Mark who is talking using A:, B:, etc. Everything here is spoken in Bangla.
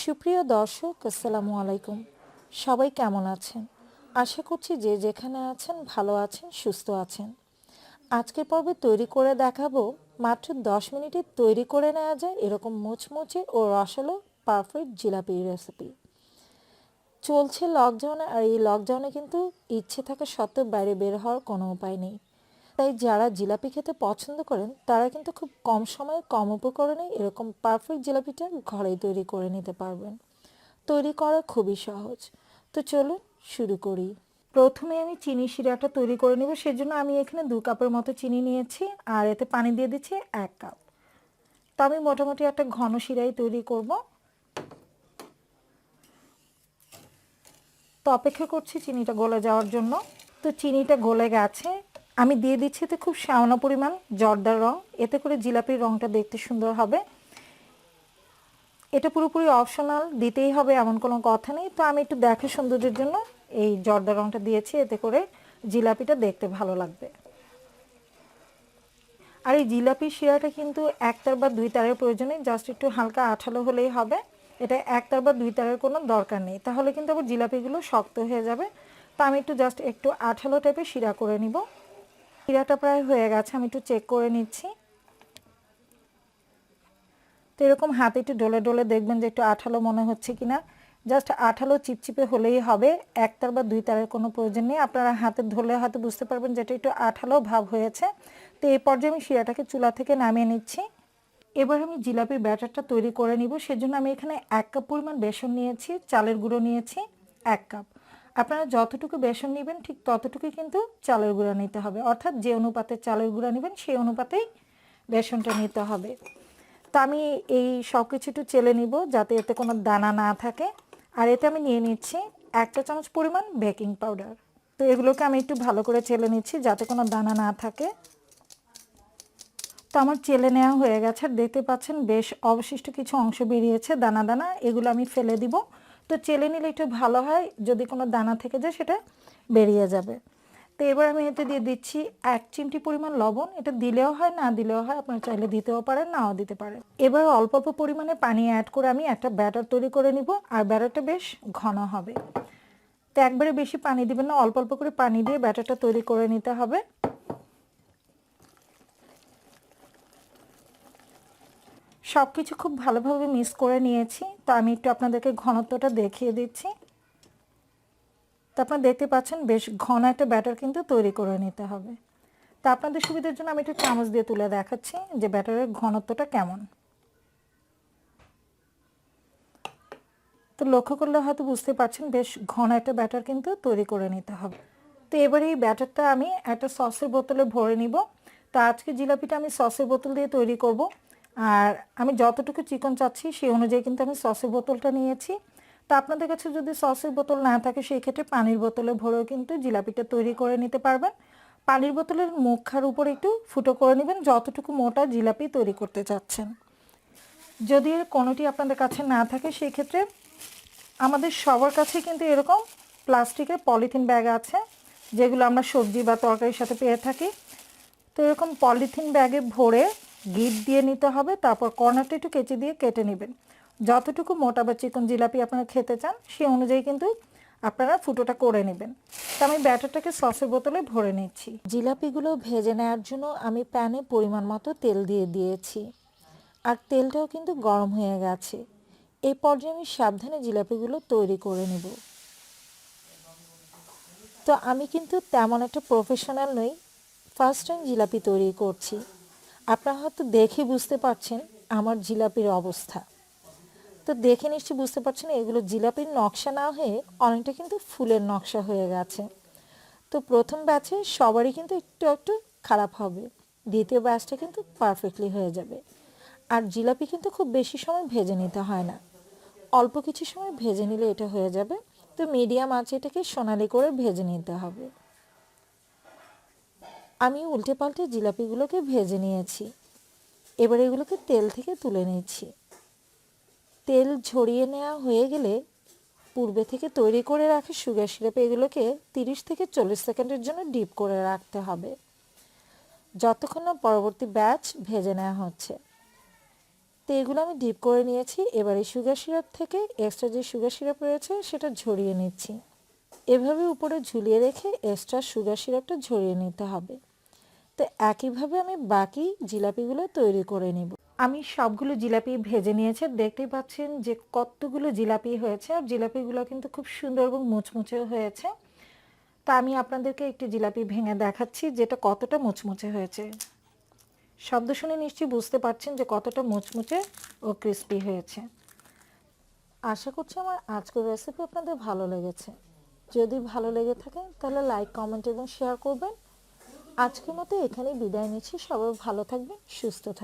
A: সুপ্রিয় দর্শক, আসসালামু আলাইকুম। সবাই কেমন আছেন? আশা করছি যে যেখানে আছেন ভালো আছেন, সুস্থ আছেন। আজকের পর্বে তৈরি করে দেখাবো মাত্র 10 মিনিটে তৈরি করে নেওয়া যায় এরকম মুচমুচে ও রসালো পারফেক্ট জিলাপি রেসিপি। চলছে লকডাউনে, আর এই লকডাউনে কিন্তু ইচ্ছে থাকা সত্ত্বেও বাইরে বের হওয়ার কোনো উপায় নেই। তাই যারা জিলাপি খেতে পছন্দ করেন তারা কিন্তু খুব কম সময়ে কম উপকরণে এরকম পারফেক্ট জিলাপিটা ঘরেই তৈরি করে নিতে পারবেন। তৈরি করা খুবই সহজ। তো চলুন শুরু করি। প্রথমে আমি চিনি শিরাটা তৈরি করে নেব। সেজন্য আমি এখানে 2 কাপের মতো চিনি নিয়েছি, আর এতে পানি দিয়ে দিচ্ছি 1 কাপ। তো আমি মোটামুটি একটা ঘন শিরাই তৈরি করব। তো অপেক্ষা করছি চিনিটা গলে যাওয়ার জন্য। তো চিনিটা গলে গেছে। আমি দিয়ে দিচ্ছি এতে খুব সামান্য পরিমাণ জর্দার রং, এতে করে জিলাপির রংটা দেখতে সুন্দর হবে। এটা পুরোপুরি অপশনাল, দিতেই হবে এমন কোনো কথা নেই। তো আমি একটু দেখা সৌন্দর্যের জন্য এই জর্দার রংটা দিয়েছি, এতে করে জিলাপিটা দেখতে ভালো লাগবে। আর এই জিলাপির শিরাটা কিন্তু একতার বা 2 তারের প্রয়োজন নেই, জাস্ট একটু হালকা আঠালো হলেই হবে। এটা একতার বা 2 তারের কোনো দরকার নেই, তাহলে কিন্তু আবার জিলাপিগুলো শক্ত হয়ে যাবে। তো আমি একটু আঠালো টাইপের শিরা করে নিব। শিরাটা প্রায় হয়ে গেছে, আমি একটু চেক করে নিচ্ছি। তো এরকম হাতে একটু ডলে ডলে দেখবেন যে একটু আঠালো মনে হচ্ছে কিনা। জাস্ট আঠালো চিপচিপে হলেই হবে, 1 তার বা 2 তারের কোনো প্রয়োজন নেই। আপনারা হাতে ধরলে হয়তো বুঝতে পারবেন যেটা একটু আঠালো ভাব হয়েছে। তো এই পর্যায়ে আমি শিরাটাকে চুলা থেকে নামিয়ে নিচ্ছি। এবার আমি জিলাপির ব্যাটারটা তৈরি করে নিব। সেজন্য আমি এখানে 1 কাপ পরিমাণ বেসন নিয়েছি, চালের গুঁড়ো নিয়েছি 1 কাপ। আপনারা যতটুকু বেসন নেবেন ঠিক ততটুকুই কিন্তু চালের গুঁড়া নিতে হবে, অর্থাৎ যে অনুপাতে চালের গুঁড়া নেবেন সেই অনুপাতেই বেসনটা নিতে হবে। তো আমি এই সব কিছু একটু চেলে নিব যাতে এতে কোনো দানা না থাকে। আর এতে আমি নিয়ে নিচ্ছি 1 চা চামচ পরিমাণ বেকিং পাউডার। তো এগুলোকে আমি একটু ভালো করে চেলে নিচ্ছি যাতে কোনো দানা না থাকে। তো আমার চেলে নেওয়া হয়ে গেছে, আর দেখতে পাচ্ছেন বেশ অবশিষ্ট কিছু অংশ বেরিয়েছে দানা দানা, এগুলো আমি ফেলে দিব। তো চেলে নিলে একটু ভালো হয়, যদি কোনো দানা থেকে যায় সেটা বেরিয়ে যাবে। তো এবার আমি এতে দিয়ে দিচ্ছি 1 চিমটি পরিমাণ লবণ। এটা দিলেও হয় না দিলেও হয়, আপনারা চাইলে দিতেও পারেন নাও দিতে পারেন। এবার অল্প অল্প পরিমাণে পানি অ্যাড করে আমি একটা ব্যাটার তৈরি করে নিব, আর ব্যাটারটা বেশ ঘন হবে। তো একবারে বেশি পানি দিবেন না, অল্প অল্প করে পানি দিয়ে ব্যাটারটা তৈরি করে নিতে হবে। সব কিছু খুব ভালোভাবে মিক্স করে নিয়েছি। তো আমি একটু আপনাদেরকে ঘনত্বটা দেখিয়ে দিচ্ছি। তো আপনারা দেখতে পাচ্ছেন বেশ ঘন একটা ব্যাটার কিন্তু তৈরি করে নিতে হবে। তা আপনাদের সুবিধার জন্য আমি একটু চামচ দিয়ে তুলে দেখাচ্ছি যে ব্যাটারের ঘনত্বটা কেমন। তো লক্ষ্য করলে হয়তো বুঝতে পারছেন বেশ ঘন একটা ব্যাটার কিন্তু তৈরি করে নিতে হবে। তো এবারে এই ব্যাটারটা আমি একটা সসের বোতলে ভরে নিব। তো আজকে জিলাপিটা আমি সসের বোতল দিয়ে তৈরি করব। আর আমি যতটুকু চিকন চাচ্ছি সেই অনুযায়ী কিন্তু আমি সসের বোতলটা নিয়েছি। তো আপনাদের কাছে যদি সসের বোতল না থাকে সেই ক্ষেত্রে পানির বোতলে ভরেও কিন্তু জিলাপিটা তৈরি করে নিতে পারবেন। পানির বোতলের মুখার উপর একটু ফুটো করে নেবেন যতটুকু মোটা জিলাপি তৈরি করতে চাচ্ছেন। যদি এর কোনোটি আপনাদের কাছে না থাকে সেই ক্ষেত্রে আমাদের সবার কাছে কিন্তু এরকম প্লাস্টিকের পলিথিন ব্যাগ আছে, যেগুলো আমরা সবজি বা তরকারির সাথে পেয়ে থাকি। তো এরকম পলিথিন ব্যাগে ভরে গিট দিয়ে নিতে হবে, তারপর কর্নারটা একটু কেচি দিয়ে কেটে নেবেন। যতটুকু মোটা বা চিকন জিলাপি আপনারা খেতে চান সেই অনুযায়ী কিন্তু আপনারা ফুটোটা করে নেবেন। তো আমি ব্যাটারটাকে সসের বোতলে ভরে নিচ্ছি। জিলাপিগুলো ভেজে নেওয়ার জন্য আমি প্যানে পরিমাণ মতো তেল দিয়ে দিয়েছি, আর তেলটাও কিন্তু গরম হয়ে গেছে। এই পর্যায়ে আমি সাবধানে জিলাপিগুলো তৈরি করে নেব। তো আমি কিন্তু তেমন একটা প্রফেশনাল নই, ফার্স্ট টাইম জিলাপি তৈরি করছি। আপনারা হয়তো দেখে বুঝতে পারছেন আমার জিলাপির অবস্থা। তো দেখে নিশ্চয়ই বুঝতে পারছেন এগুলো জিলাপির নকশা না হয়ে অনেকটা কিন্তু ফুলের নকশা হয়ে গেছে। তো প্রথম ব্যাচে সবারই কিন্তু একটু একটু খারাপ হবে, দ্বিতীয় ব্যাচটা কিন্তু পারফেক্টলি হয়ে যাবে। আর জিলাপি কিন্তু খুব বেশি সময় ভেজে নিতে হয় না, অল্প কিছু সময় ভেজে নিলে এটা হয়ে যাবে। তো মিডিয়াম আঁচে এটাকে সোনালি করে ভেজে নিতে হবে। আমি উল্টে পাল্টে জিলাপিগুলোকে ভেজে নিয়েছি। এবার এগুলোকে তেল থেকে তুলে নিচ্ছি। তেল ঝরিয়ে নেওয়া হয়ে গেলে পূর্বে থেকে তৈরি করে রাখা সুগার সিরাপে এগুলোকে 30 থেকে 40 সেকেন্ডের জন্য ডিপ করে রাখতে হবে, যতক্ষণ না পরবর্তী ব্যাচ ভেজে নেওয়া হচ্ছে। তো এগুলো আমি ডিপ করে নিয়েছি। এবারে সুগার সিরাপ থেকে এক্সট্রা যে সুগার সিরাপ রয়েছে সেটা ঝরিয়ে নিচ্ছি। এভাবে উপরে ঝুলিয়ে রেখে এক্সট্রা সুগার সিরাপটা ঝরিয়ে নিতে হবে। তো একইভাবে আমি বাকি জিলাপিগুলো তৈরি করে নেব। আমি সবগুলো জিলাপি ভেজে নিয়েছি। দেখতেই পাচ্ছেন যে কতগুলো জিলাপি হয়েছে, আর জিলাপিগুলো কিন্তু খুব সুন্দর এবং মুচমুচেও হয়েছে। তা আমি আপনাদেরকে একটি জিলাপি ভেঙে দেখাচ্ছি যেটা কতটা মুচমুচে হয়েছে। শব্দ শুনে নিশ্চয়ই বুঝতে পারছেন যে কতটা মুচমুচে ও ক্রিস্পি হয়েছে। আশা করছি আমার আজকের রেসিপি আপনাদের ভালো লেগেছে। যদি ভালো লেগে থাকে তাহলে লাইক, কমেন্ট এবং শেয়ার করবেন। আজকের মতো এখানেই বিদায় নিচ্ছি। সবাই ভালো থাকবেন, সুস্থ থাকবেন।